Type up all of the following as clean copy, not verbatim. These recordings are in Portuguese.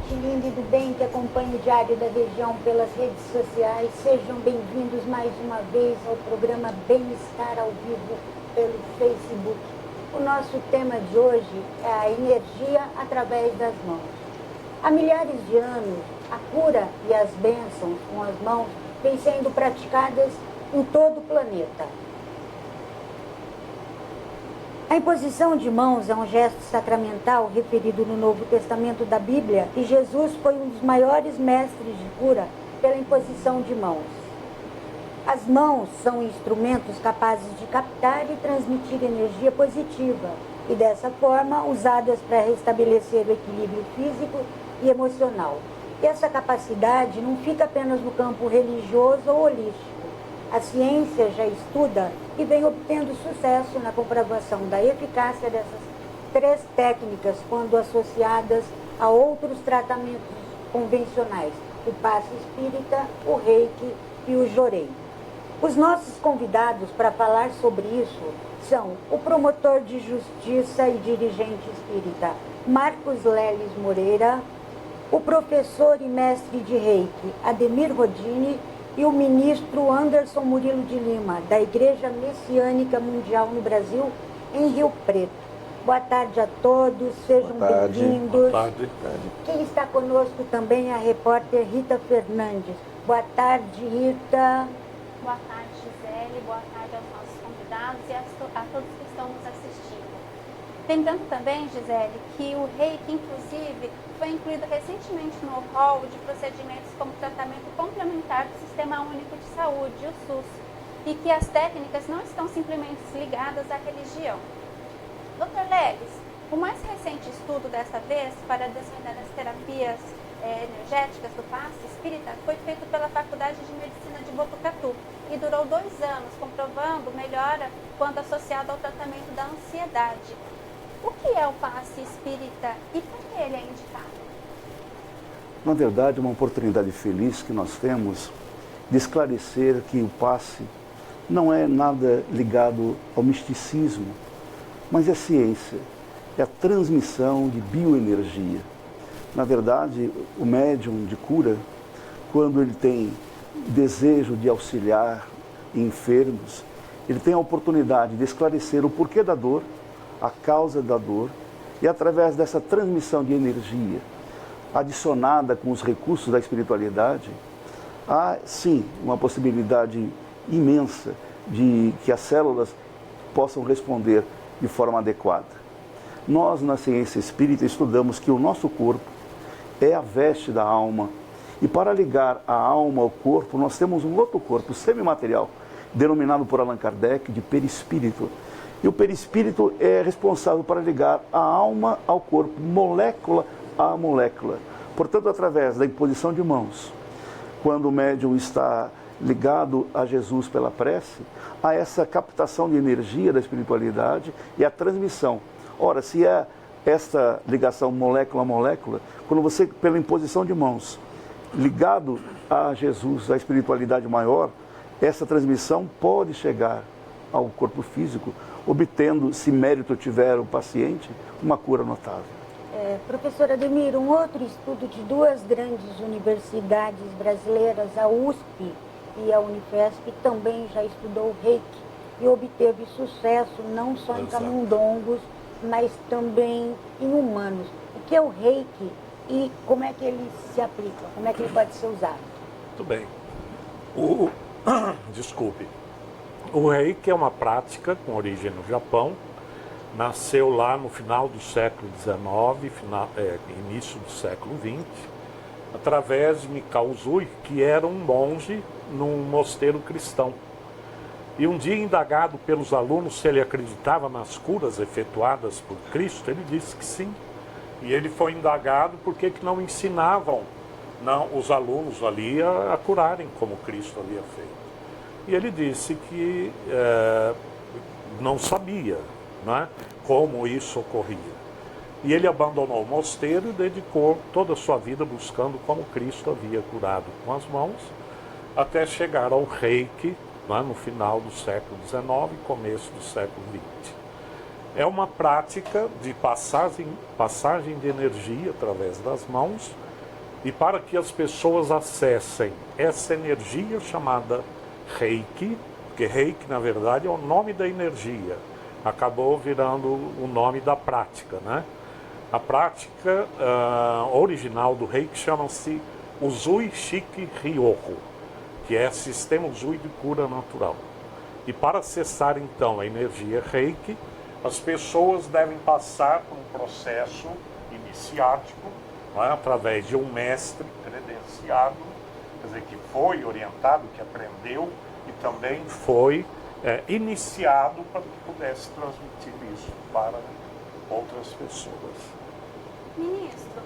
gente linda e do bem que acompanha o Diário da Região pelas redes sociais. Sejam bem-vindos mais uma vez ao programa Bem-Estar ao Vivo pelo Facebook. O nosso tema de hoje é a energia através das mãos. Há milhares de anos, a cura e as bênçãos com as mãos vêm sendo praticadas em todo o planeta. A imposição de mãos é um gesto sacramental referido no Novo Testamento da Bíblia e Jesus foi um dos maiores mestres de cura pela imposição de mãos. As mãos são instrumentos capazes de captar e transmitir energia positiva e, dessa forma, usadas para restabelecer o equilíbrio físico e emocional. E essa capacidade não fica apenas no campo religioso ou holístico. A ciência já estuda e vem obtendo sucesso na comprovação da eficácia dessas três técnicas quando associadas a outros tratamentos convencionais, o passe espírita, o reiki e o jorei. Os nossos convidados para falar sobre isso são o promotor de justiça e dirigente espírita Marcos Leles Moreira, o professor e mestre de reiki Ademir Rodini e o ministro Anderson Murilo de Lima, da Igreja Messiânica Mundial no Brasil, em Rio Preto. Boa tarde a todos, sejam bem-vindos. Boa tarde. Quem está conosco também é a repórter Rita Fernandes. Boa tarde, Rita. Boa tarde, Gisele. Boa tarde aos nossos convidados e a todos que estão nos assistindo. Lembrando também, Gisele, que o reiki, inclusive, foi incluído recentemente no rol de procedimentos como tratamento complementar do Sistema Único de Saúde, o SUS, e que as técnicas não estão simplesmente ligadas à religião. Dr. Leles, o mais recente estudo desta vez para desvendar as terapias energéticas do passe espírita foi feito pela Faculdade de Medicina de Botucatu e durou 2 anos, comprovando melhora quando associado ao tratamento da ansiedade. O que é o passe espírita e por que ele é indicado? Na verdade, é uma oportunidade feliz que nós temos de esclarecer que o passe não é nada ligado ao misticismo, mas é ciência, é a transmissão de bioenergia. Na verdade, o médium de cura, quando ele tem desejo de auxiliar enfermos, ele tem a oportunidade de esclarecer o porquê da dor, a causa da dor, e através dessa transmissão de energia, adicionada com os recursos da espiritualidade, há sim uma possibilidade imensa de que as células possam responder de forma adequada. Nós, na ciência espírita, estudamos que o nosso corpo é a veste da alma, e para ligar a alma ao corpo, nós temos um outro corpo semimaterial, denominado por Allan Kardec de perispírito. E o perispírito é responsável para ligar a alma ao corpo, molécula a molécula. Portanto, através da imposição de mãos, quando o médium está ligado a Jesus pela prece, há essa captação de energia da espiritualidade e a transmissão. Ora, se é esta ligação molécula a molécula, quando você, pela imposição de mãos, ligado a Jesus, a espiritualidade maior, essa transmissão pode chegar ao corpo físico, obtendo, se mérito tiver o paciente, uma cura notável. Professor Ademir, um outro estudo de 2 grandes universidades brasileiras, a USP e a Unifesp, também já estudou reiki e obteve sucesso não só em camundongos, mas também em humanos. O que é o reiki e como é que ele se aplica? Como é que ele pode ser usado? Muito bem. Desculpe. O reiki é uma prática com origem no Japão, nasceu lá no final do século XIX, início do século XX, através de Mikao Usui, que era um monge num mosteiro cristão. E um dia, indagado pelos alunos se ele acreditava nas curas efetuadas por Cristo, ele disse que sim. E ele foi indagado por que não ensinavam os alunos ali a curarem como Cristo havia feito. E ele disse que não sabia, né, como isso ocorria. E ele abandonou o mosteiro e dedicou toda a sua vida buscando como Cristo havia curado com as mãos, até chegar ao reiki, né, no final do século XIX e começo do século XX. É uma prática de passagem de energia através das mãos E para que as pessoas acessem essa energia chamada Reiki, porque Reiki, na verdade, é o nome da energia, acabou virando o nome da prática, né? A prática original do Reiki chama-se Usui Shiki Ryoku, que é Sistema Usui de Cura Natural. E para acessar, então, a energia Reiki, as pessoas devem passar por um processo iniciático, não é? Através de um mestre credenciado, quer dizer, que foi orientado, que aprendeu e também foi iniciado para que pudesse transmitir isso para outras pessoas. Ministro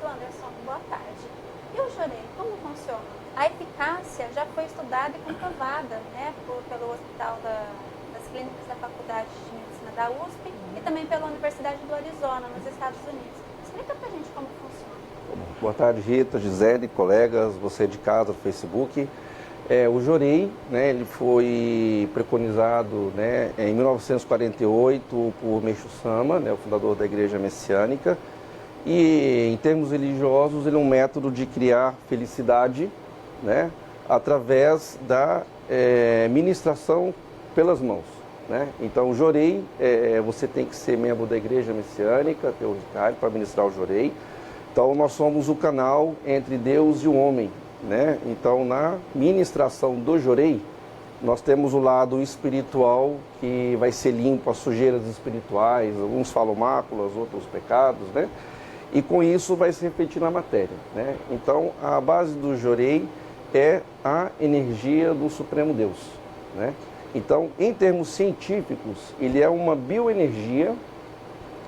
Anderson, boa tarde. E o jorei, como funciona? A eficácia já foi estudada e comprovada, né, pelo Hospital das Clínicas da Faculdade de Medicina da USP e também pela Universidade do Arizona, nos Estados Unidos. Explica pra gente como funciona. Boa tarde, Rita, Gisele, colegas, você de casa, do Facebook. O jorei, né, ele foi preconizado, né, em 1948 por Meishu Sama, né, o fundador da Igreja Messiânica. E em termos religiosos, ele é um método de criar felicidade, né, através da ministração pelas mãos, né? Então, o jorei, você tem que ser membro da Igreja Messiânica, teuricário, para ministrar o jorei. Então, nós somos o canal entre Deus e o homem, né? Então, na ministração do jorei, nós temos o lado espiritual, que vai ser limpo as sujeiras espirituais, alguns falam máculas, outros pecados, né? E com isso vai se refletir na matéria, né? Então, a base do jorei é a energia do Supremo Deus, né? Então, em termos científicos, ele é uma bioenergia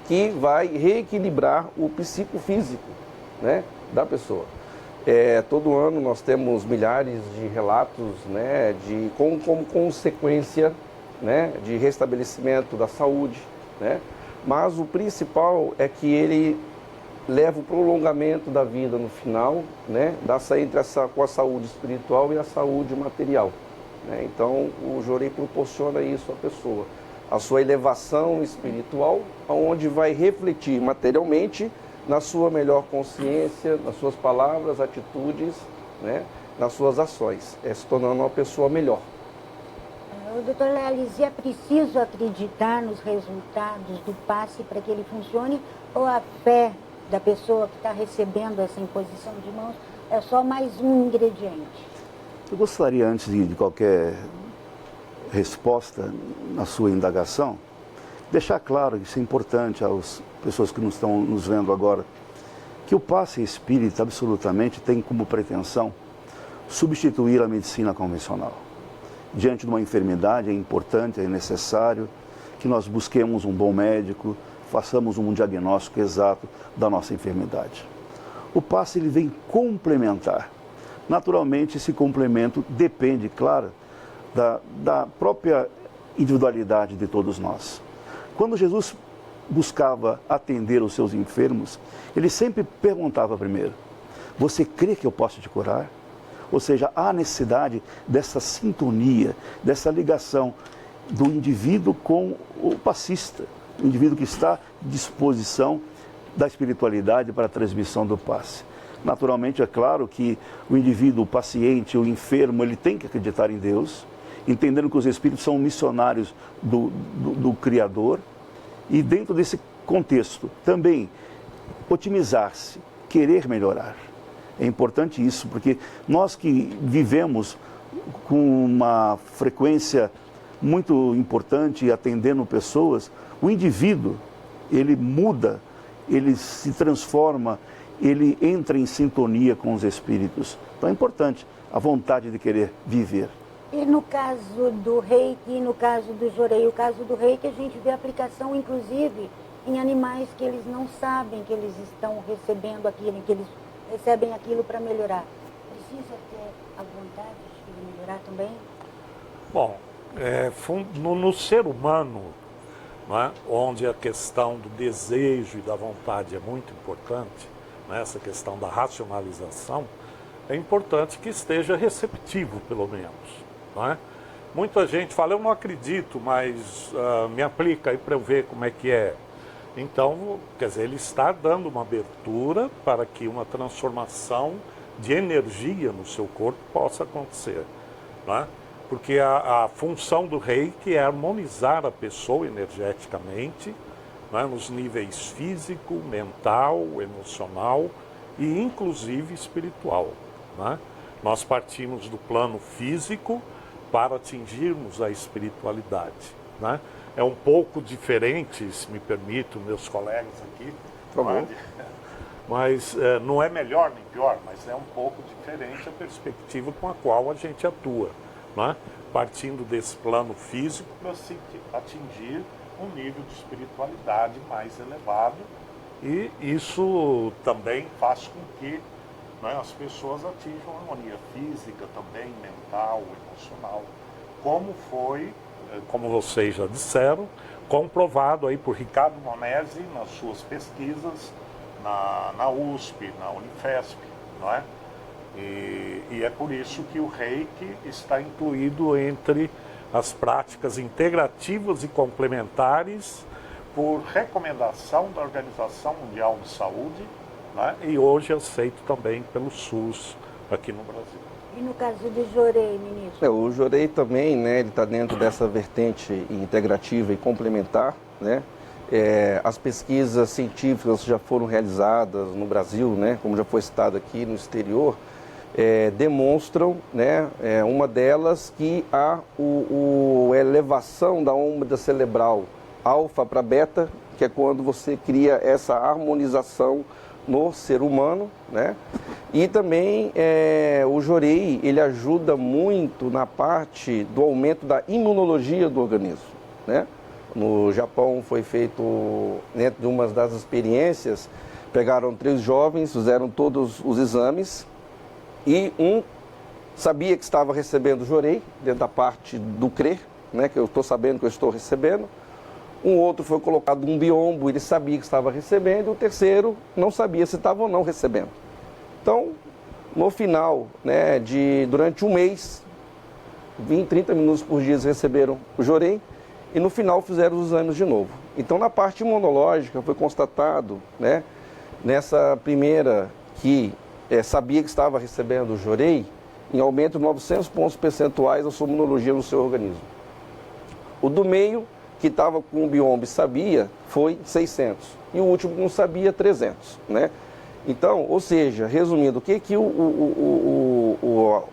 que vai reequilibrar o psicofísico, né, da pessoa. Todo ano nós temos milhares de relatos, né, como consequência, né, de restabelecimento da saúde, né? Mas o principal é que ele leva o prolongamento da vida no final, né, com a saúde espiritual e a saúde material. Então, o jorei proporciona isso à pessoa, a sua elevação espiritual, onde vai refletir materialmente na sua melhor consciência, nas suas palavras, atitudes, né, nas suas ações, se tornando uma pessoa melhor. Doutor Lealize, é preciso acreditar nos resultados do passe para que ele funcione, ou a fé da pessoa que está recebendo essa imposição de mãos é só mais um ingrediente? Eu gostaria, antes de qualquer resposta na sua indagação, deixar claro, isso é importante às pessoas que não estão nos vendo agora, que o passe espírita absolutamente tem como pretensão substituir a medicina convencional. Diante de uma enfermidade é importante, é necessário que nós busquemos um bom médico, façamos um diagnóstico exato da nossa enfermidade. O passe ele vem complementar. Naturalmente, esse complemento depende, claro, da própria individualidade de todos nós. Quando Jesus buscava atender os seus enfermos, ele sempre perguntava primeiro: você crê que eu posso te curar? Ou seja, há necessidade dessa sintonia, dessa ligação do indivíduo com o passista, o indivíduo que está à disposição da espiritualidade para a transmissão do passe. Naturalmente, é claro que o indivíduo, o paciente, o enfermo, ele tem que acreditar em Deus, entendendo que os espíritos são missionários do Criador, e dentro desse contexto também otimizar-se, querer melhorar. É importante isso, porque nós que vivemos com uma frequência muito importante atendendo pessoas, o indivíduo, ele muda, ele se transforma, ele entra em sintonia com os espíritos. Então é importante a vontade de querer viver. E no caso do reiki, no caso do jorei, o caso do reiki, a gente vê aplicação, inclusive, em animais que eles não sabem que eles estão recebendo aquilo, que eles recebem aquilo para melhorar. Precisa ter a vontade de melhorar também? Bom, no ser humano, né, onde a questão do desejo e da vontade é muito importante, né, essa questão da racionalização, é importante que esteja receptivo, pelo menos. Não é? Muita gente fala, eu não acredito, mas me aplica aí para eu ver como é que é. Então, quer dizer, ele está dando uma abertura para que uma transformação de energia no seu corpo possa acontecer, né? Porque a função do reiki é harmonizar a pessoa energeticamente, né, nos níveis físico, mental, emocional e inclusive espiritual, né? Nós partimos do plano físico para atingirmos a espiritualidade, né? É um pouco diferente, se me permito, meus colegas aqui, Por favor. mas não é melhor nem pior, mas é um pouco diferente a perspectiva com a qual a gente atua, né? Partindo desse plano físico para se atingir um nível de espiritualidade mais elevado, e isso também faz com que, né, as pessoas atinjam a harmonia física também, mental, emocional, como foi, como vocês já disseram, comprovado aí por Ricardo Monesi nas suas pesquisas na USP, na Unifesp, não é? E é por isso que o reiki está incluído entre as práticas integrativas e complementares por recomendação da Organização Mundial de Saúde, né? E hoje aceito também pelo SUS aqui no Brasil. E no caso do Jorei, ministro? O Jorei também, né, ele está dentro dessa vertente integrativa e complementar, né? As pesquisas científicas já foram realizadas no Brasil, né, como já foi citado aqui, no exterior, demonstram, né, uma delas que há a elevação da onda cerebral alfa para beta, que é quando você cria essa harmonização no ser humano, né? E também o Jorei, ele ajuda muito na parte do aumento da imunologia do organismo, né? No Japão foi feito, dentro de uma das experiências, pegaram 3 jovens, fizeram todos os exames e um sabia que estava recebendo Jorei, dentro da parte do crer, né? Que eu estou sabendo que eu estou recebendo. Um outro foi colocado um biombo, ele sabia que estava recebendo, e o terceiro não sabia se estava ou não recebendo. Então, no final, né, durante um mês, 20, 30 minutos por dia eles receberam o Jorei, e no final fizeram os exames de novo. Então, na parte imunológica, foi constatado, né, nessa primeira que sabia que estava recebendo o Jorei, em aumento de 900 pontos percentuais a sua imunologia no seu organismo. O do meio, que estava com o biombo e sabia, foi 600. E o último que não sabia, 300. Né? Então, ou seja, resumindo, o que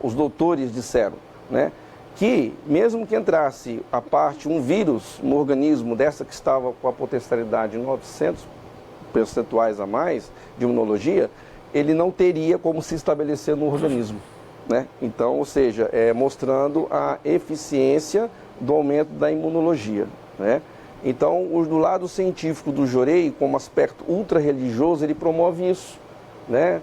os doutores disseram? Né? Que mesmo que entrasse a parte, um vírus no organismo dessa que estava com a potencialidade de 900 percentuais a mais de imunologia, ele não teria como se estabelecer no organismo. Né? Então, ou seja, mostrando a eficiência do aumento da imunologia. Né? Então, do lado científico do Jorei, como aspecto ultra-religioso, ele promove isso, né?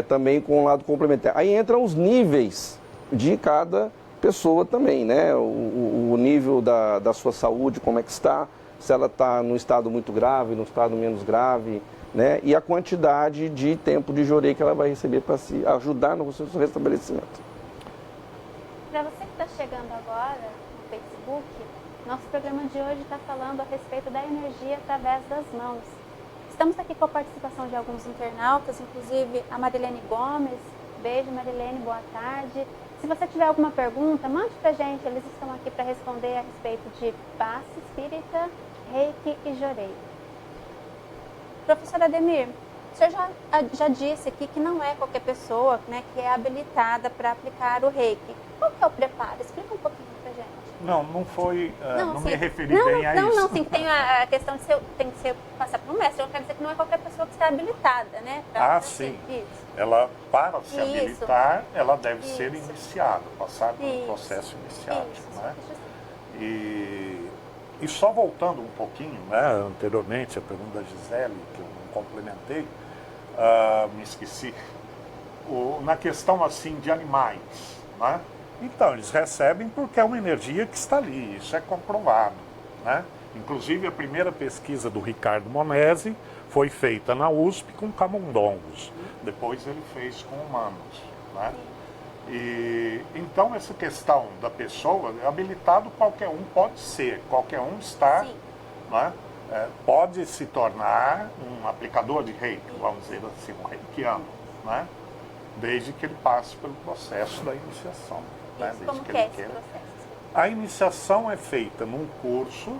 Também com o lado complementar. Aí entram os níveis de cada pessoa também, né? O nível da sua saúde, como é que está, se ela está num estado muito grave, num estado menos grave, né? E a quantidade de tempo de Jorei que ela vai receber para se ajudar no seu restabelecimento. Para você que está chegando agora no Facebook, nosso programa de hoje está falando a respeito da energia através das mãos. Estamos aqui com a participação de alguns internautas, inclusive a Marilene Gomes. Beijo, Marilene, boa tarde. Se você tiver alguma pergunta, mande pra gente, eles estão aqui para responder a respeito de passe espírita, reiki e jorei. Professor Ademir, o senhor já disse aqui que não é qualquer pessoa, né, que é habilitada para aplicar o reiki. Qual que é o preparo? Explica um pouquinho pra gente. Não foi, não me referi não, bem a não, isso. Não, sim, tem a questão de tem que passar por um mestre. Eu quero dizer que não é qualquer pessoa que está habilitada, né? Sim. Isso. Ela, para se habilitar, ela deve Isso. ser iniciada, passar pelo Isso. processo iniciático. Isso. Né? E só voltando um pouquinho, né, anteriormente, a pergunta da Gisele, que eu não complementei, me esqueci, na questão assim de animais, né? Então, eles recebem porque é uma energia que está ali, isso é comprovado. Né? Inclusive, a primeira pesquisa do Ricardo Monesi foi feita na USP com camundongos. Depois ele fez com humanos. Né? E, então, essa questão da pessoa, habilitado qualquer um pode ser, qualquer um está, né, pode se tornar um aplicador de reiki, vamos dizer assim, um reikiano, né? Desde que ele passe pelo processo da iniciação. Né? Isso, como que é esse processo? A iniciação é feita num curso,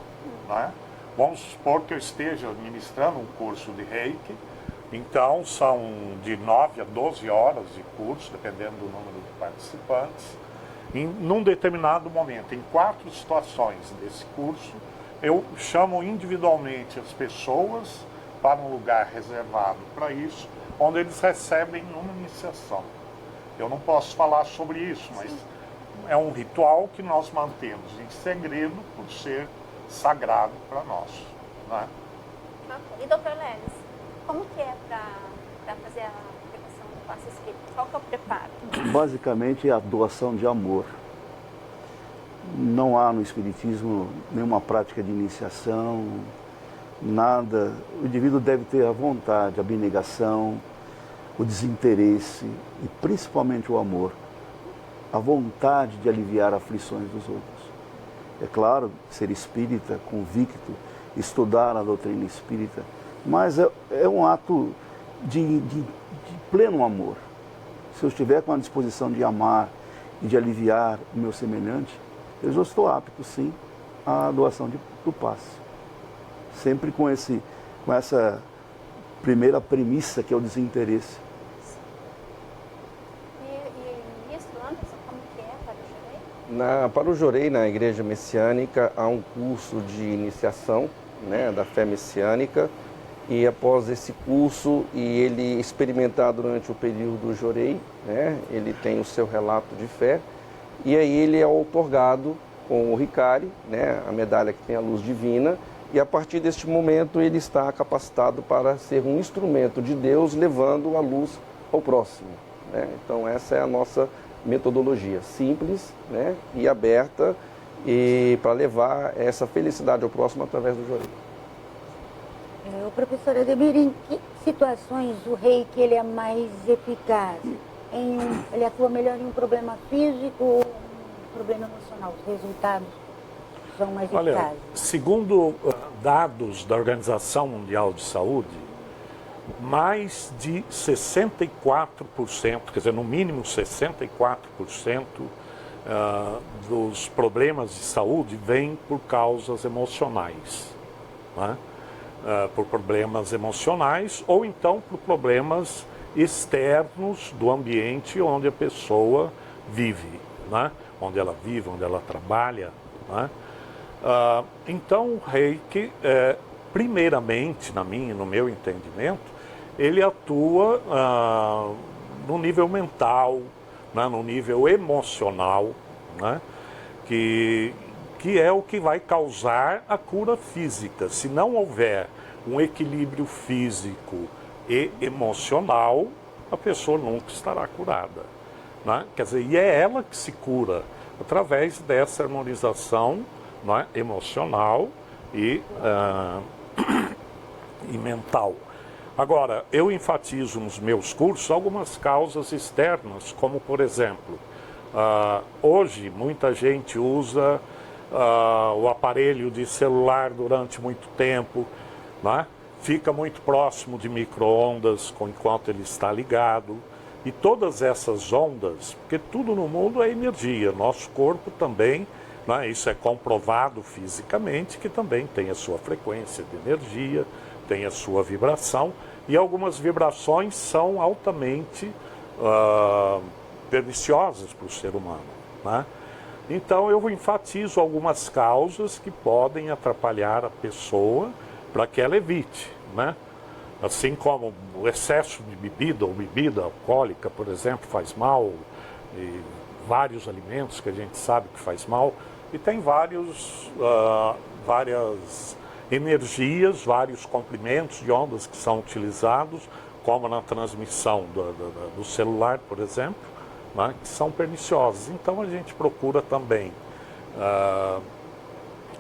né? Vamos supor que eu esteja ministrando um curso de reiki, então são de 9 a 12 horas de curso, dependendo do número de participantes. Num determinado momento, em 4 situações desse curso, eu chamo individualmente as pessoas para um lugar reservado para isso, onde eles recebem uma iniciação. Eu não posso falar sobre isso, mas é um ritual que nós mantemos em segredo por ser sagrado para nós. Né? E doutor Leles, como que é para fazer a aplicação do passe espírita? Qual que é o preparo? Basicamente é a doação de amor. Não há no Espiritismo nenhuma prática de iniciação, nada. O indivíduo deve ter a vontade, a abnegação, o desinteresse e principalmente o amor, a vontade de aliviar aflições dos outros. É claro, ser espírita, convicto, estudar a doutrina espírita, mas é um ato de pleno amor. Se eu estiver com a disposição de amar e de aliviar o meu semelhante, eu já estou apto, sim, à doação do passe. Sempre com essa primeira premissa, que é o desinteresse. E isso, Anderson, como que é para o Jorei? Para o Jorei, na Igreja Messiânica, há um curso de iniciação, né, da fé messiânica, e após esse curso, e ele experimentar durante o período do Jorei, né, ele tem o seu relato de fé, e aí ele é outorgado com o Ricari, né, a medalha que tem a luz divina, e a partir deste momento ele está capacitado para ser um instrumento de Deus, levando a luz ao próximo. Né? Então essa é a nossa metodologia, simples, né, e aberta, e para levar essa felicidade ao próximo através do Jorei. Professor Ademir, em que situações o reiki ele é mais eficaz? Ele atua melhor em um problema físico ou um problema emocional? Os resultados são mais eficazes? Segundo dados da Organização Mundial de Saúde, mais de 64%, quer dizer, no mínimo 64% dos problemas de saúde vêm por causas emocionais, né? Por problemas emocionais ou então por problemas externos do ambiente onde a pessoa vive, né? Onde ela vive, onde ela trabalha, né? Então o reiki, primeiramente, no meu entendimento, ele atua no nível mental, né? No nível emocional, né? Que é o que vai causar a cura física. Se não houver um equilíbrio físico e emocional, a pessoa nunca estará curada. Né? Quer dizer, e é ela que se cura através dessa harmonização, né, emocional e mental. Agora, eu enfatizo nos meus cursos algumas causas externas, como por exemplo, hoje muita gente usa o aparelho de celular durante muito tempo, né? Fica muito próximo de micro-ondas enquanto ele está ligado. E todas essas ondas, porque tudo no mundo é energia, nosso corpo também, né? Isso é comprovado fisicamente, que também tem a sua frequência de energia, tem a sua vibração, e algumas vibrações são altamente perniciosas para o ser humano, né? Então eu enfatizo algumas causas que podem atrapalhar a pessoa para que ela evite, né? Assim como o excesso de bebida ou bebida alcoólica, por exemplo, faz mal, e vários alimentos que a gente sabe que faz mal, e tem várias energias, vários comprimentos de ondas que são utilizados, como na transmissão do celular, por exemplo, né, que são perniciosas. Então a gente procura também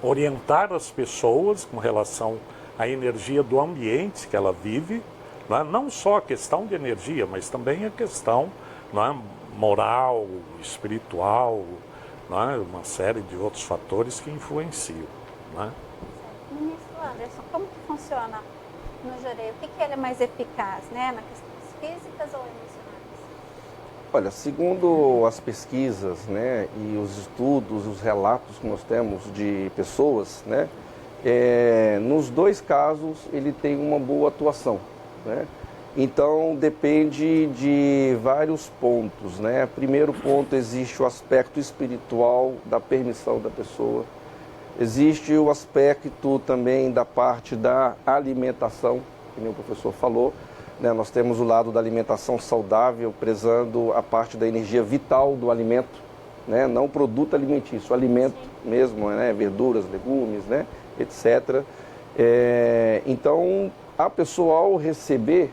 orientar as pessoas com relação à energia do ambiente que ela vive, né, não só a questão de energia, mas também a questão, né, moral, espiritual, né, uma série de outros fatores que influenciam. Né? Ministro Anderson, como que funciona no jorei? O que ele é mais eficaz, né? Nas questões físicas ou emocionais? Olha, segundo as pesquisas, né, e os estudos, os relatos que nós temos de pessoas, né, nos dois casos ele tem uma boa atuação, né? Então depende de vários pontos, né? Primeiro ponto, existe o aspecto espiritual da permissão da pessoa. Existe o aspecto também da parte da alimentação, que nem o professor falou, né? Nós temos o lado da alimentação saudável, prezando a parte da energia vital do alimento, né? Não o produto alimentício, o alimento mesmo, né? Verduras, legumes, né? Etc. Então, a pessoa, ao receber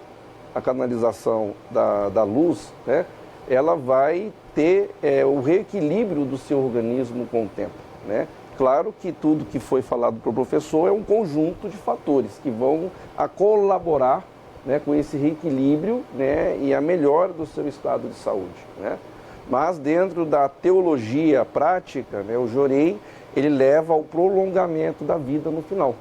a canalização da luz, né? Ela vai ter o reequilíbrio do seu organismo com o tempo, né? Claro que tudo que foi falado para o professor é um conjunto de fatores que vão a colaborar, né, com esse reequilíbrio, né, e a melhora do seu estado de saúde, né? Mas dentro da teologia prática, né, o jorei, ele leva ao prolongamento da vida no final,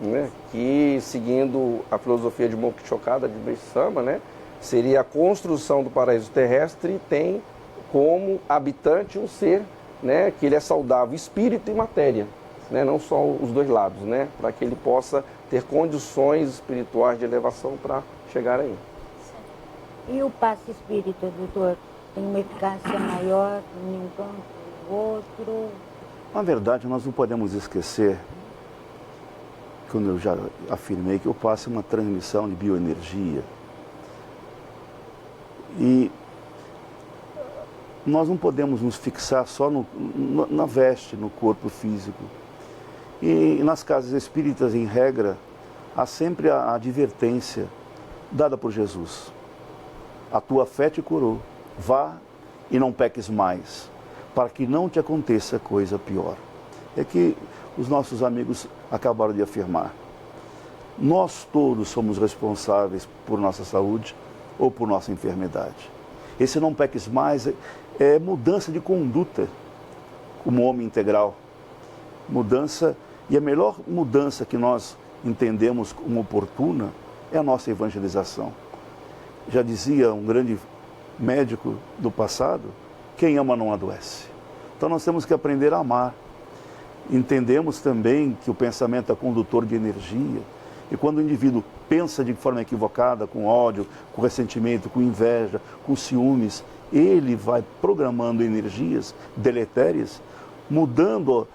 né? Que, seguindo a filosofia de Mokshopada, de Vaishnava, né, seria a construção do paraíso terrestre, tem como habitante um ser, né, que ele é saudável, espírito e matéria, né, não só os dois lados, né, para que ele possa ter condições espirituais de elevação para chegar aí. E o passe espírita, doutor? Tem uma eficácia maior em um campo, no outro? Na verdade, nós não podemos esquecer, como eu já afirmei, que o passe é uma transmissão de bioenergia. E nós não podemos nos fixar só na veste, no corpo físico. E nas casas espíritas, em regra, há sempre a advertência dada por Jesus. A tua fé te curou, vá e não peques mais, para que não te aconteça coisa pior. É que os nossos amigos acabaram de afirmar. Nós todos somos responsáveis por nossa saúde ou por nossa enfermidade. Esse não peques mais é mudança de conduta como homem integral. Mudança, e a melhor mudança que nós entendemos como oportuna é a nossa evangelização. Já dizia um grande médico do passado, quem ama não adoece. Então nós temos que aprender a amar. Entendemos também que o pensamento é condutor de energia, e quando o indivíduo pensa de forma equivocada, com ódio, com ressentimento, com inveja, com ciúmes, ele vai programando energias deletérias, mudando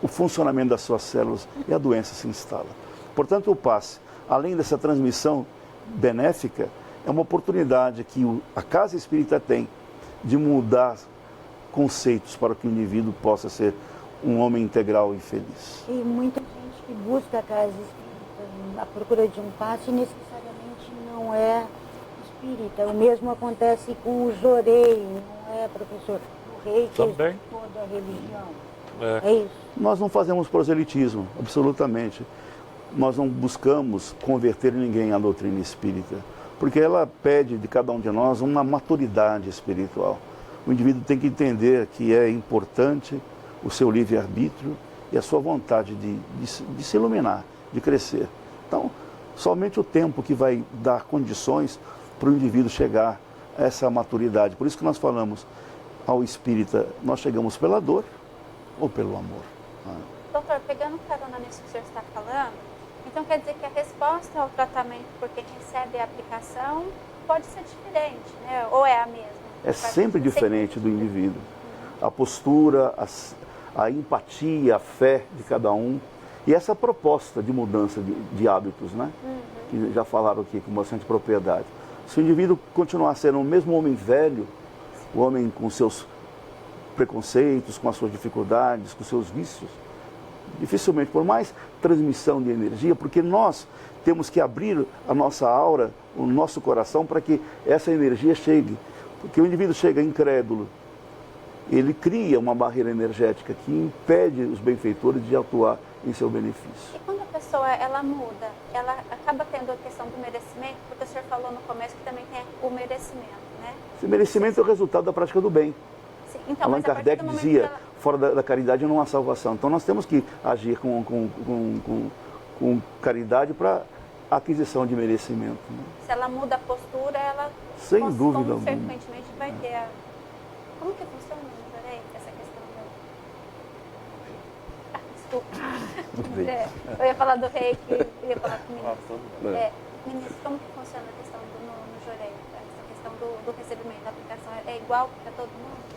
o funcionamento das suas células e a doença se instala. Portanto, o passe, além dessa transmissão benéfica, é uma oportunidade que a casa espírita tem de mudar conceitos para que o indivíduo possa ser um homem integral e feliz. E muita gente que busca a casa espírita à procura de um passe necessariamente não é espírita. O mesmo acontece com o jorei, não é, professor? O rei que também. toda a religião. É isso? Nós não fazemos proselitismo, absolutamente. Nós não buscamos converter ninguém à doutrina espírita, porque ela pede de cada um de nós uma maturidade espiritual. O indivíduo tem que entender que é importante o seu livre-arbítrio e a sua vontade de se iluminar, de crescer. Então, somente o tempo que vai dar condições para o indivíduo chegar a essa maturidade. Por isso que nós falamos ao espírita, nós chegamos pela dor ou pelo amor. Doutor, pegando carona nisso que o senhor está falando, então quer dizer que a resposta ao tratamento por quem recebe a aplicação pode ser diferente, né? Ou é a mesma? É sempre diferente do indivíduo. A postura, a empatia, a fé de cada um. E essa proposta de mudança de hábitos, né? Que já falaram aqui com bastante propriedade. Se o indivíduo continuar sendo o mesmo homem velho, o homem com seus preconceitos, com as suas dificuldades, com seus vícios, dificilmente, por mais transmissão de energia, porque nós temos que abrir a nossa aura, o nosso coração, para que essa energia chegue. Porque o indivíduo chega incrédulo, ele cria uma barreira energética que impede os benfeitores de atuar em seu benefício. E quando a pessoa ela muda, ela acaba tendo a questão do merecimento, porque o senhor falou no começo que também tem o merecimento, né? Esse merecimento é o resultado da prática do bem. Sim, então, Allan mas a partir Kardec do momento dizia, que ela... fora da caridade não há salvação. Então nós temos que agir com caridade para aquisição de merecimento. Né? Se ela muda a postura, ela sem dúvida alguma. Consequentemente vai ter a... Como que funciona, Jorei, essa questão do... Desculpa. Eu ia falar do reiki, eu ia falar com o ministro. Ministro, como que funciona a questão no Jorei? Essa questão do recebimento da aplicação é igual para todo mundo?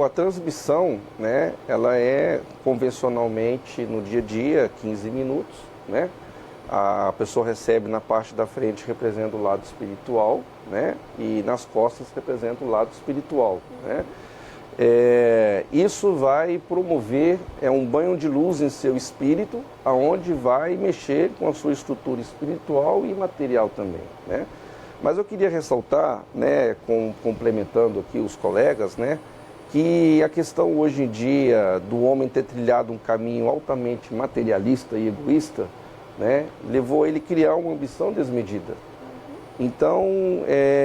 A transmissão, né, ela é convencionalmente no dia a dia 15 minutos, né? A pessoa recebe na parte da frente, representa o lado espiritual, né? E nas costas representa o lado espiritual, né? Isso vai promover um banho de luz em seu espírito, aonde vai mexer com a sua estrutura espiritual e material também, né? Mas eu queria ressaltar, né, complementando aqui os colegas, né, que a questão hoje em dia do homem ter trilhado um caminho altamente materialista e egoísta, né, levou ele a criar uma ambição desmedida. Então,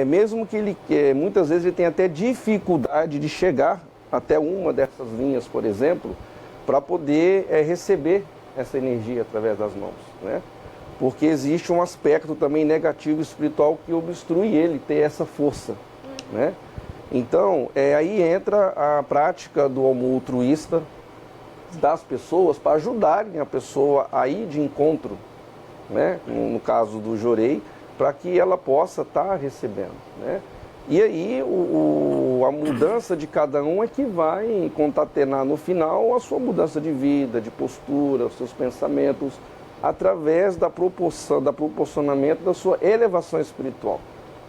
mesmo que ele, muitas vezes ele tem até dificuldade de chegar até uma dessas linhas, por exemplo, para poder receber essa energia através das mãos, né? Porque existe um aspecto também negativo espiritual que obstrui ele ter essa força, né? Então, aí entra a prática do homo altruísta das pessoas para ajudarem a pessoa a ir de encontro, né? No caso do Jorei, para que ela possa estar recebendo, né? E aí a mudança de cada um é que vai concatenar no final a sua mudança de vida, de postura, os seus pensamentos, através da proporcionamento da sua elevação espiritual.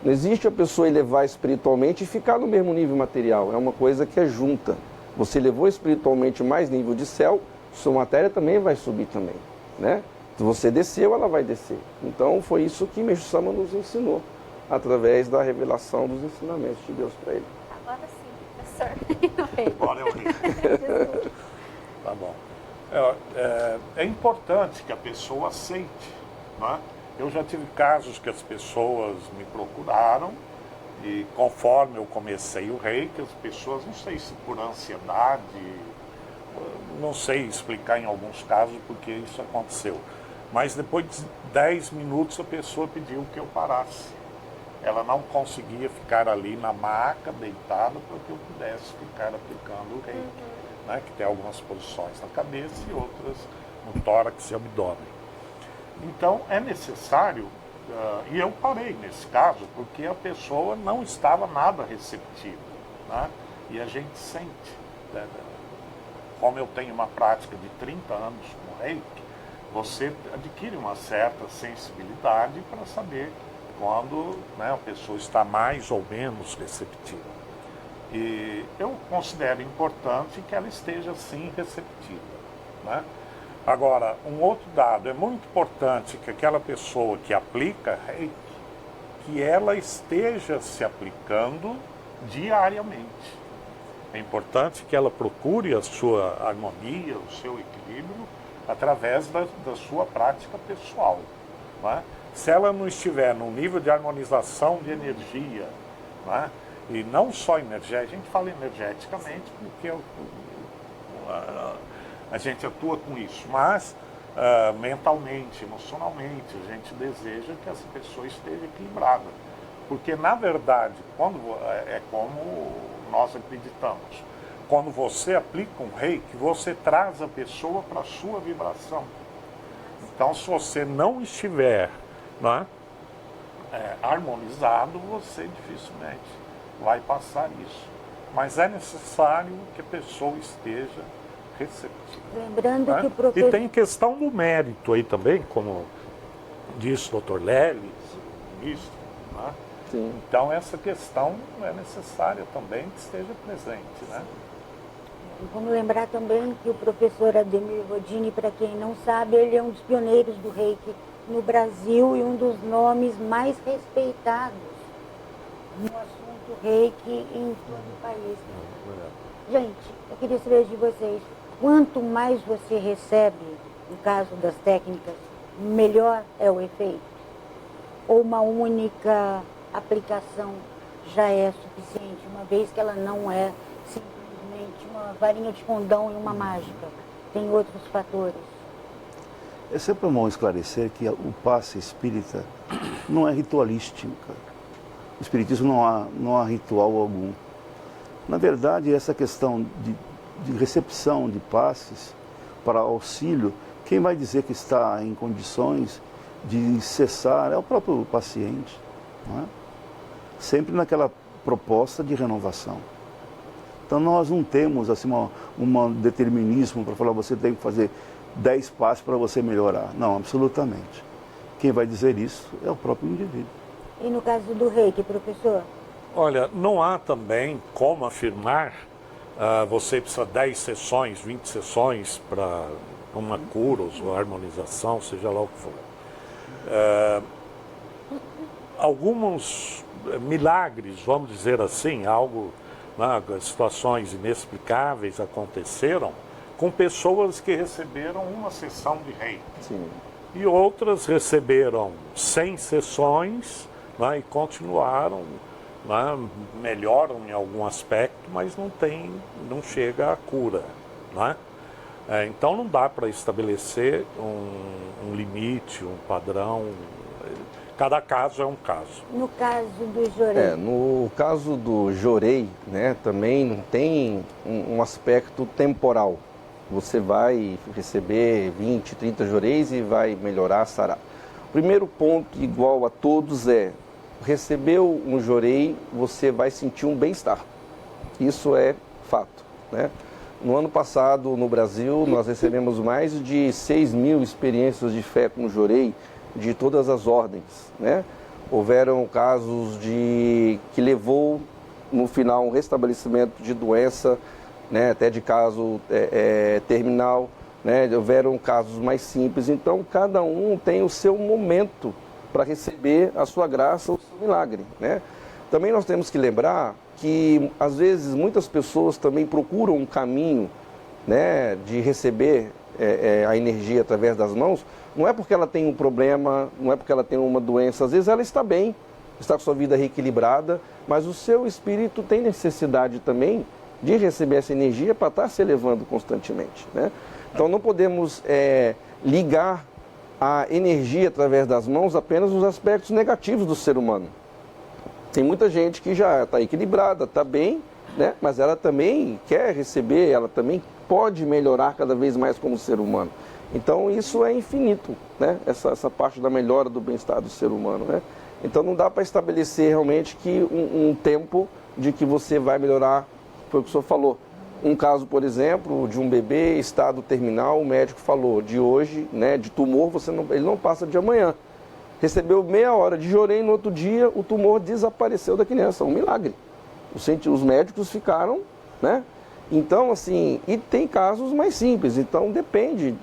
Não existe a pessoa elevar espiritualmente e ficar no mesmo nível material, é uma coisa que é junta. Você elevou espiritualmente mais nível de céu, sua matéria também vai subir também, né? Se você desceu, ela vai descer. Então foi isso que Meixo Sama nos ensinou, através da revelação dos ensinamentos de Deus para ele. Agora sim, professor. Agora eu ri. Tá bom. É importante que a pessoa aceite, né? Eu já tive casos que as pessoas me procuraram e conforme eu comecei o reiki, as pessoas, não sei se por ansiedade, não sei explicar em alguns casos porque isso aconteceu, mas depois de 10 minutos a pessoa pediu que eu parasse. Ela não conseguia ficar ali na maca, deitada, para que eu pudesse ficar aplicando o reiki. Né, que tem algumas posições na cabeça e outras no tórax e abdômen. Então é necessário, e eu parei nesse caso, porque a pessoa não estava nada receptiva, né? E a gente sente, né? Como eu tenho uma prática de 30 anos com reiki, você adquire uma certa sensibilidade para saber quando, né, a pessoa está mais ou menos receptiva. E eu considero importante que ela esteja, sim, receptiva, né? Agora, um outro dado, é muito importante que aquela pessoa que aplica reiki, que ela esteja se aplicando diariamente. É importante que ela procure a sua harmonia, o seu equilíbrio, através da sua prática pessoal, né? Se ela não estiver num nível de harmonização de energia, né? E não só energia, a gente fala energeticamente porque a gente atua com isso, mas mentalmente, emocionalmente, a gente deseja que essa pessoa esteja equilibrada. Porque, na verdade, é como nós acreditamos, quando você aplica um reiki, você traz a pessoa para a sua vibração. Então, se você não estiver, né, harmonizado, você dificilmente vai passar isso. Mas é necessário que a pessoa esteja receptiva. Lembrando, né? que o professor... E tem questão do mérito aí também, como disse o Dr. Lelis, o ministro, né? Sim. Então essa questão é necessária também que esteja presente, né? Vamos lembrar também que o professor Ademir Rodini, para quem não sabe, ele é um dos pioneiros do reiki no Brasil e um dos nomes mais respeitados no assunto reiki em todo o país. Gente, eu queria saber de vocês, quanto mais você recebe, no caso das técnicas, melhor é o efeito? Ou uma única aplicação já é suficiente, uma vez que ela não é simplesmente somente uma varinha de condão e uma mágica. Tem outros fatores. É sempre bom esclarecer que o passe espírita não é ritualístico. No espiritismo não há ritual algum. Na verdade, essa questão de recepção de passes para auxílio, quem vai dizer que está em condições de cessar é o próprio paciente. Não é? Sempre naquela proposta de renovação. Então nós não temos assim, um determinismo para falar você tem que fazer 10 passos para você melhorar. Não, absolutamente. Quem vai dizer isso é o próprio indivíduo. E no caso do reiki, professor? Olha, não há também como afirmar você precisa 10 sessões, 20 sessões para uma cura ou harmonização, seja lá o que for. Alguns milagres, vamos dizer assim, situações inexplicáveis aconteceram com pessoas que receberam uma sessão de reiki. Sim. E outras receberam 100 sessões, né, e continuaram, né, melhoram em algum aspecto, mas não chega à cura. Né? Então não dá para estabelecer um limite, um padrão. Cada caso é um caso. No caso do Jorei? No caso do Jorei, né, também não tem um aspecto temporal. Você vai receber 20, 30 Joreis e vai melhorar, sarar. O primeiro ponto, igual a todos, é recebeu um Jorei, você vai sentir um bem-estar. Isso é fato. Né? No ano passado, no Brasil, nós recebemos mais de 6.000 experiências de fé com Jorei, de todas as ordens, né? Houveram casos que levou no final um restabelecimento de doença, né? Até de caso terminal, né? Houveram casos mais simples. Então cada um tem o seu momento para receber a sua graça, o seu milagre, né? Também nós temos que lembrar que às vezes muitas pessoas também procuram um caminho, né, de receber a energia através das mãos. Não é porque ela tem um problema, não é porque ela tem uma doença, às vezes ela está bem, está com sua vida reequilibrada, mas o seu espírito tem necessidade também de receber essa energia para estar se elevando constantemente. Né? Então não podemos ligar a energia através das mãos apenas nos aspectos negativos do ser humano. Tem muita gente que já está equilibrada, está bem, né? Mas ela também quer receber, ela também pode melhorar cada vez mais como ser humano. Então isso é infinito, né? Essa parte da melhora do bem-estar do ser humano, né? Então não dá para estabelecer realmente que um tempo de que você vai melhorar, foi o que o senhor falou. Um caso, por exemplo, de um bebê estado terminal, o médico falou, de hoje, né, de tumor, ele não passa de amanhã. Recebeu meia hora de Jorei, no outro dia o tumor desapareceu da criança, um milagre. Os médicos ficaram, né? Então, assim, e tem casos mais simples, então depende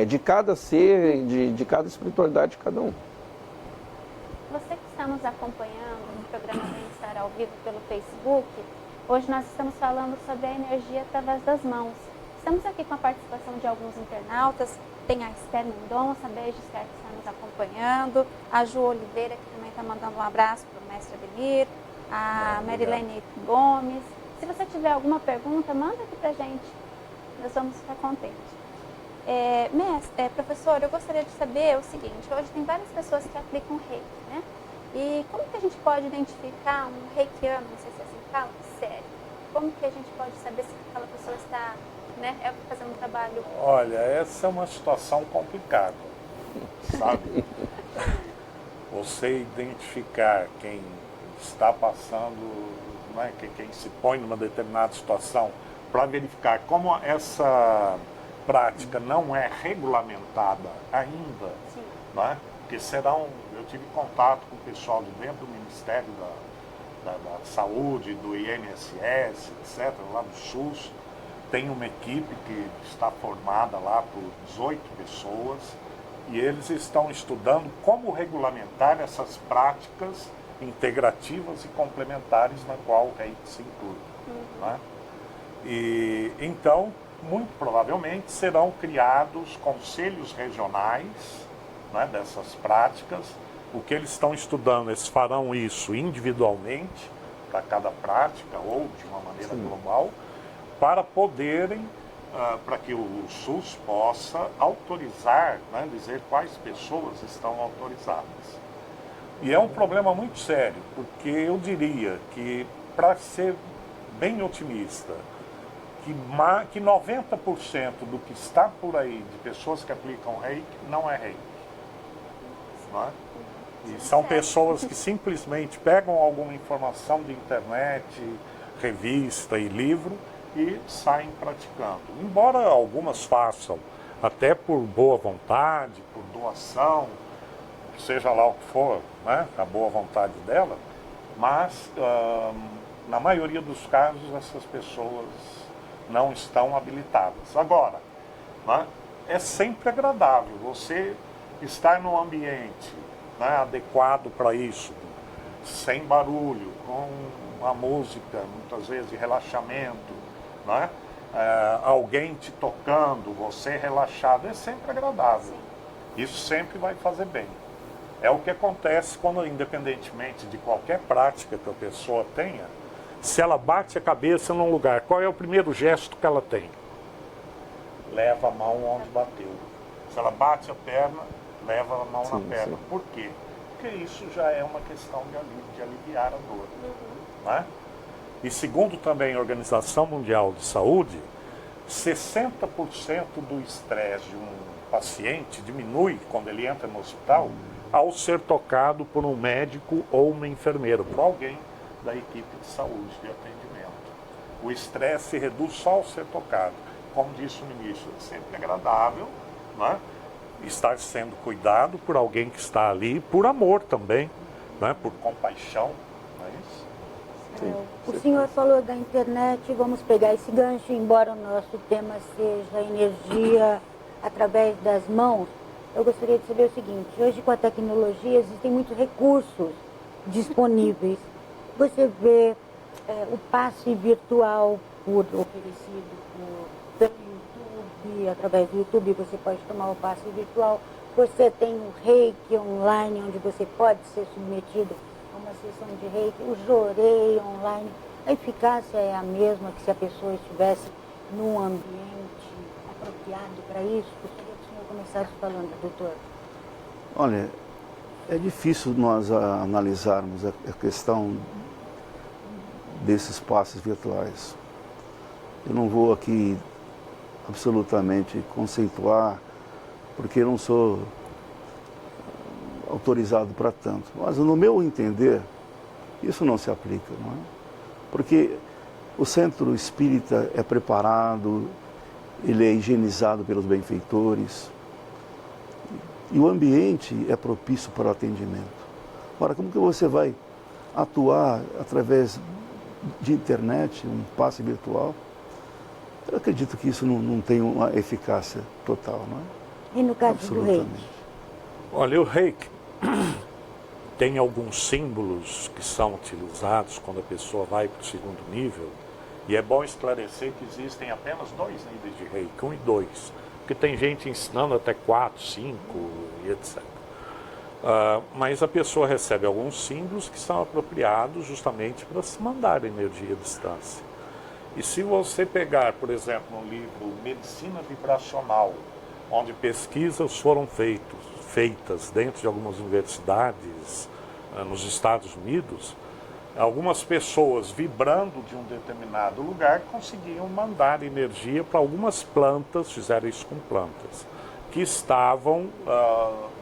de cada ser, de cada espiritualidade de cada um. Você que está nos acompanhando no programa Bem-Estar ao vivo pelo Facebook, hoje nós estamos falando sobre a energia através das mãos. Estamos aqui com a participação de alguns internautas, tem a Esther Mendonça, beijo Esther, que está nos acompanhando, a Ju Oliveira, que também está mandando um abraço para o mestre Ademir, a Marilene Gomes. Se você tiver alguma pergunta, manda aqui para a gente, nós vamos ficar contentes. Professor, eu gostaria de saber o seguinte, hoje tem várias pessoas que aplicam reiki, né? E como que a gente pode identificar um reikiano, não sei se é assim que fala, sério? Como que a gente pode saber se aquela pessoa está, né, fazendo um trabalho? Olha, essa é uma situação complicada, sabe? Você identificar quem está passando, né, quem se põe numa determinada situação, para verificar como essa prática não é regulamentada ainda, né? Porque eu tive contato com o pessoal de dentro do Ministério da Saúde, do INSS, etc., lá do SUS, tem uma equipe que está formada lá por 18 pessoas e eles estão estudando como regulamentar essas práticas integrativas e complementares na qual o reiki se inclui. Né? E então, muito provavelmente, serão criados conselhos regionais, né, dessas práticas. O que eles estão estudando, eles farão isso individualmente, para cada prática, ou de uma maneira global, para poderem, para que o SUS possa autorizar, né, dizer quais pessoas estão autorizadas. E é um problema muito sério, porque eu diria que, para ser bem otimista, que 90% do que está por aí de pessoas que aplicam reiki não é reiki. Não é? E são pessoas que simplesmente pegam alguma informação de internet, revista e livro e saem praticando. Embora algumas façam até por boa vontade, por doação, seja lá o que for, né, a boa vontade dela, mas na maioria dos casos essas pessoas não estão habilitadas. Agora, né, é sempre agradável você estar num ambiente, né, adequado para isso, sem barulho, com uma música, muitas vezes de relaxamento, né, alguém te tocando, você relaxado, é sempre agradável. Isso sempre vai fazer bem. É o que acontece quando, independentemente de qualquer prática que a pessoa tenha, se ela bate a cabeça num lugar, qual é o primeiro gesto que ela tem? Leva a mão onde bateu. Se ela bate a perna, leva a mão na perna. Sim. Por quê? Porque isso já é uma questão de aliviar a dor. Né? E segundo também a Organização Mundial de Saúde, 60% do estresse de um paciente diminui quando ele entra no hospital ao ser tocado por um médico ou uma enfermeira, por alguém da equipe de saúde, de atendimento. O estresse se reduz só ao ser tocado. Como disse o ministro, é sempre agradável, né, estar sendo cuidado por alguém que está ali, por amor também, né, por compaixão. Não é isso? O senhor falou da internet, vamos pegar esse gancho, embora o nosso tema seja energia através das mãos. Eu gostaria de saber o seguinte: hoje com a tecnologia existem muitos recursos disponíveis. Você vê o passe virtual oferecido pelo YouTube, através do YouTube você pode tomar o passe virtual. Você tem o reiki online, onde você pode ser submetido a uma sessão de reiki, o jorei online. A eficácia é a mesma que se a pessoa estivesse num ambiente apropriado para isso? Gostaria que o senhor começasse falando, doutor. Olha, é difícil nós analisarmos a questão desses passes virtuais. Eu não vou aqui absolutamente conceituar, porque eu não sou autorizado para tanto. Mas no meu entender, isso não se aplica, não é? Porque o centro espírita é preparado, ele é higienizado pelos benfeitores e o ambiente é propício para o atendimento. Ora, como que você vai atuar através de internet, um passe virtual? Eu acredito que isso não tem uma eficácia total, não é? E no caso do reiki? Olha, o reiki tem alguns símbolos que são utilizados quando a pessoa vai para o segundo nível, e é bom esclarecer que existem apenas 2 níveis de reiki, 1 e 2, porque tem gente ensinando até 4, 5 e etc. Mas a pessoa recebe alguns símbolos que são apropriados justamente para se mandar energia à distância. E se você pegar, por exemplo, um livro Medicina Vibracional, onde pesquisas foram feitas dentro de algumas universidades nos Estados Unidos, algumas pessoas vibrando de um determinado lugar conseguiam mandar energia para algumas plantas, fizeram isso com plantas, que estavam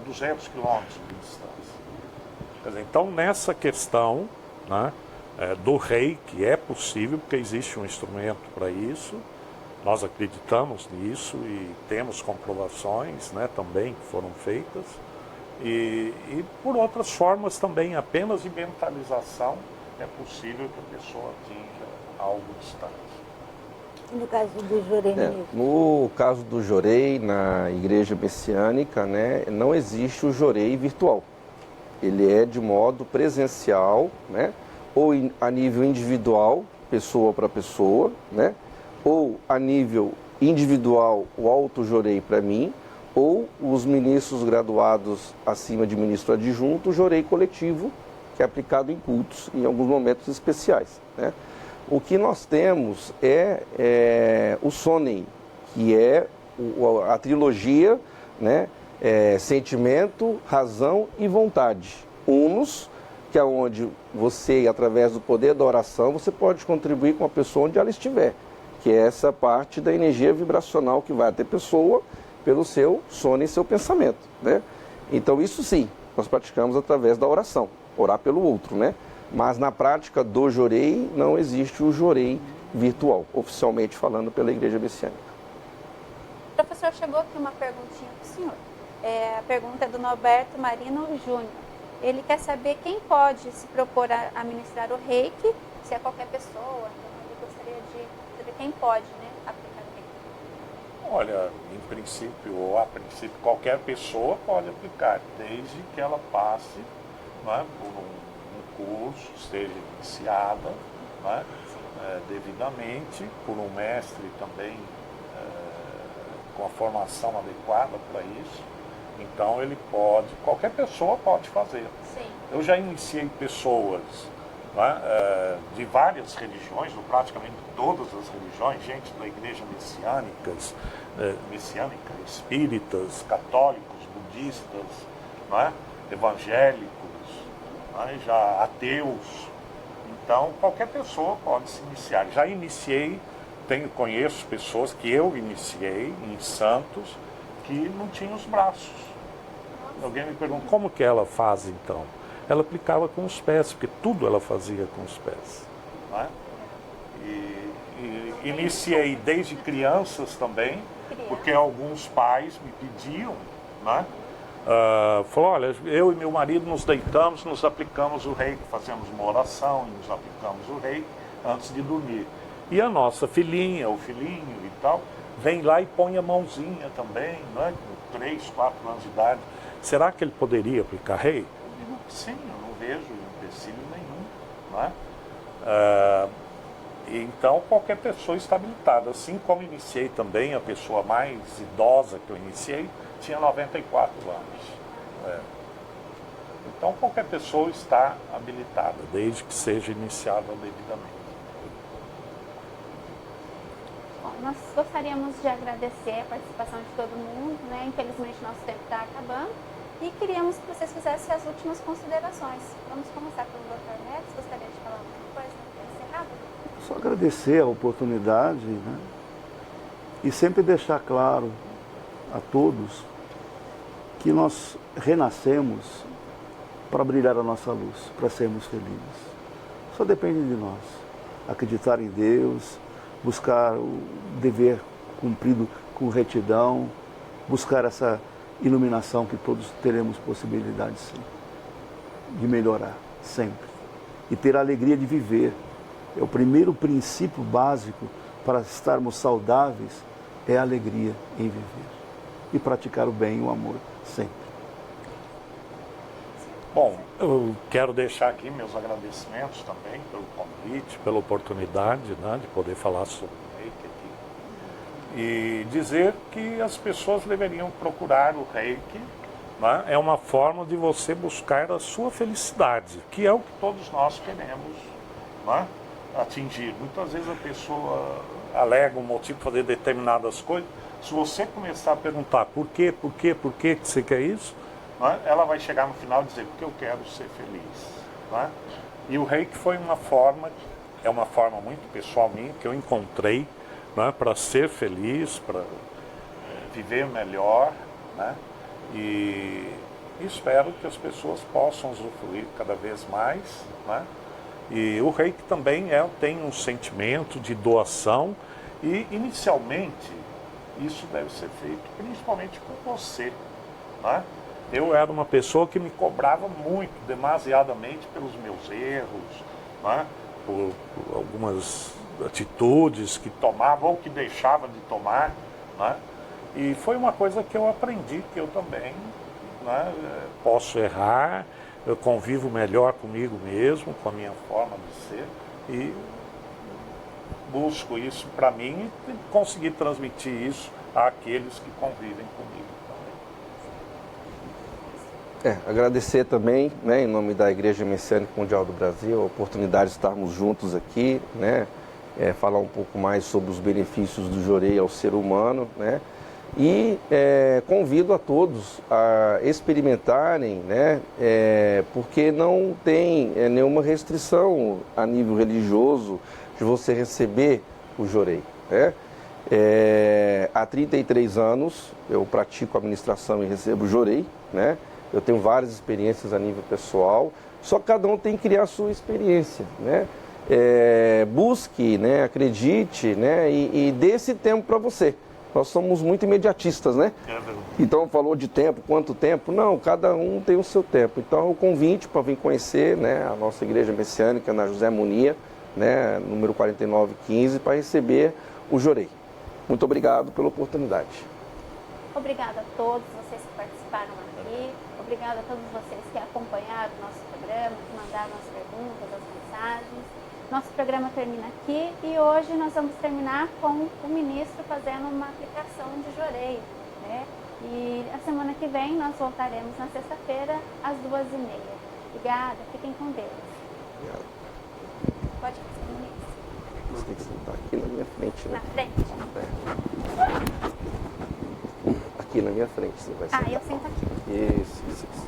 200 quilômetros de distância. Quer dizer, então, nessa questão, né, do reiki é possível, porque existe um instrumento para isso, nós acreditamos nisso e temos comprovações, né, também que foram feitas, e por outras formas também, apenas de mentalização, é possível que a pessoa atinja algo distante. E no caso do jorei? No caso do jorei, na igreja messiânica, né, não existe o jorei virtual. Ele é de modo presencial, né, ou a nível individual, pessoa para pessoa, né, ou a nível individual, o auto-jorei para mim, ou os ministros graduados acima de ministro adjunto, o jorei coletivo, que é aplicado em cultos, em alguns momentos especiais, né? O que nós temos é o Sonen, que é a trilogia, né? Sentimento, razão e vontade. Unus, que é onde você, através do poder da oração, você pode contribuir com a pessoa onde ela estiver, que é essa parte da energia vibracional que vai até a pessoa pelo seu sono e seu pensamento, né? Então isso sim, nós praticamos através da oração, orar pelo outro, né? Mas na prática do Jorei não existe o Jorei virtual, oficialmente falando pela Igreja Messiânica. Professor, chegou aqui uma perguntinha para o senhor. A pergunta é do Norberto Marino Júnior. Ele quer saber quem pode se propor a ministrar o reiki, se é qualquer pessoa. Então ele gostaria de saber quem pode, né, aplicar o reiki. Olha, em princípio, ou a princípio, qualquer pessoa pode aplicar, desde que ela passe, né, por um curso, esteja iniciada, né, devidamente, por um mestre também com a formação adequada para isso. Então ele pode, qualquer pessoa pode fazer. Sim. Eu já iniciei pessoas, né, de várias religiões, ou praticamente todas as religiões, gente da igreja messiânica, espíritas, católicos, budistas, né, evangélicos, né, já ateus. Então qualquer pessoa pode se iniciar. Já iniciei, conheço pessoas que eu iniciei em santos que não tinham os braços. Alguém me pergunta, como que ela faz então? Ela aplicava com os pés, porque tudo ela fazia com os pés. Né? E iniciei desde crianças também, porque alguns pais me pediam, né? Falou, olha, eu e meu marido nos deitamos, nos aplicamos o reiki, fazemos uma oração e nos aplicamos o reiki antes de dormir. E a nossa filhinha, o filhinho e tal, vem lá e põe a mãozinha também, né, com 3, 4 anos de idade. Será que ele poderia aplicar reiki? Eu digo que sim, eu não vejo empecilho nenhum. Né? Então, qualquer pessoa está habilitada. Assim como iniciei também, a pessoa mais idosa que eu iniciei tinha 94 anos. Então, qualquer pessoa está habilitada, desde que seja iniciada devidamente. Bom, nós gostaríamos de agradecer a participação de todo mundo, né? Infelizmente, nosso tempo está acabando. E queríamos que vocês fizessem as últimas considerações. Vamos começar pelo Dr. Neto. Gostaria de falar alguma coisa para encerrar? Só agradecer a oportunidade, né? E sempre deixar claro a todos que nós renascemos para brilhar a nossa luz, para sermos felizes. Só depende de nós. Acreditar em Deus, buscar o dever cumprido com retidão, buscar essa iluminação que todos teremos possibilidade sim, de melhorar, sempre. E ter a alegria de viver. É o primeiro princípio básico para estarmos saudáveis, é a alegria em viver. E praticar o bem e o amor, sempre. Bom, eu quero deixar aqui meus agradecimentos também pelo convite, pela oportunidade, né, de poder falar sobre o reiki aqui. E dizer que as pessoas deveriam procurar o reiki, né, é uma forma de você buscar a sua felicidade, que é o que todos nós queremos, né, atingir. Muitas vezes a pessoa alega um motivo para fazer determinadas coisas. Se você começar a perguntar por que você quer isso, né, ela vai chegar no final e dizer, porque eu quero ser feliz. Né? E o reiki foi uma forma, é uma forma muito pessoal minha, que eu encontrei, né, para ser feliz, para viver melhor, né? E espero que as pessoas possam usufruir cada vez mais. Né? E o reiki também tem um sentimento de doação e, inicialmente, isso deve ser feito principalmente com você. Né? Eu era uma pessoa que me cobrava muito, demasiadamente, pelos meus erros, né? por algumas atitudes que tomava ou que deixava de tomar. Né? E foi uma coisa que eu aprendi, que eu também, né, posso errar, eu convivo melhor comigo mesmo, com a minha forma de ser, e busco isso para mim e conseguir transmitir isso àqueles que convivem comigo também. Agradecer também, né, em nome da Igreja Messiânica Mundial do Brasil, a oportunidade de estarmos juntos aqui, né, falar um pouco mais sobre os benefícios do Jorei ao ser humano, né, e convido a todos a experimentarem, né, porque não tem nenhuma restrição a nível religioso de você receber o Jorei, né. Há 33 anos eu pratico administração e recebo o Jorei, né. Eu tenho várias experiências a nível pessoal, só que cada um tem que criar a sua experiência, né? Busque, né? Acredite, né? E dê esse tempo para você. Nós somos muito imediatistas, né? Então, falou de tempo, quanto tempo? Não, cada um tem o seu tempo. Então, o convite para vir conhecer, né, a nossa Igreja Messiânica na José Munia, né, número 4915, para receber o Jorei. Muito obrigado pela oportunidade. Obrigada a todos vocês que participaram aqui. Obrigada a todos vocês que acompanharam o nosso programa, que mandaram as perguntas, as mensagens. Nosso programa termina aqui e hoje nós vamos terminar com o ministro fazendo uma aplicação de Jorei, né? E a semana que vem nós voltaremos na sexta-feira às 2h30. Obrigada, fiquem com Deus. Obrigado. Pode fazer, ministro. Você tem que sentar aqui na minha frente, né? Na frente. Aqui na minha frente você vai sentar. Eu sento aqui. Isso.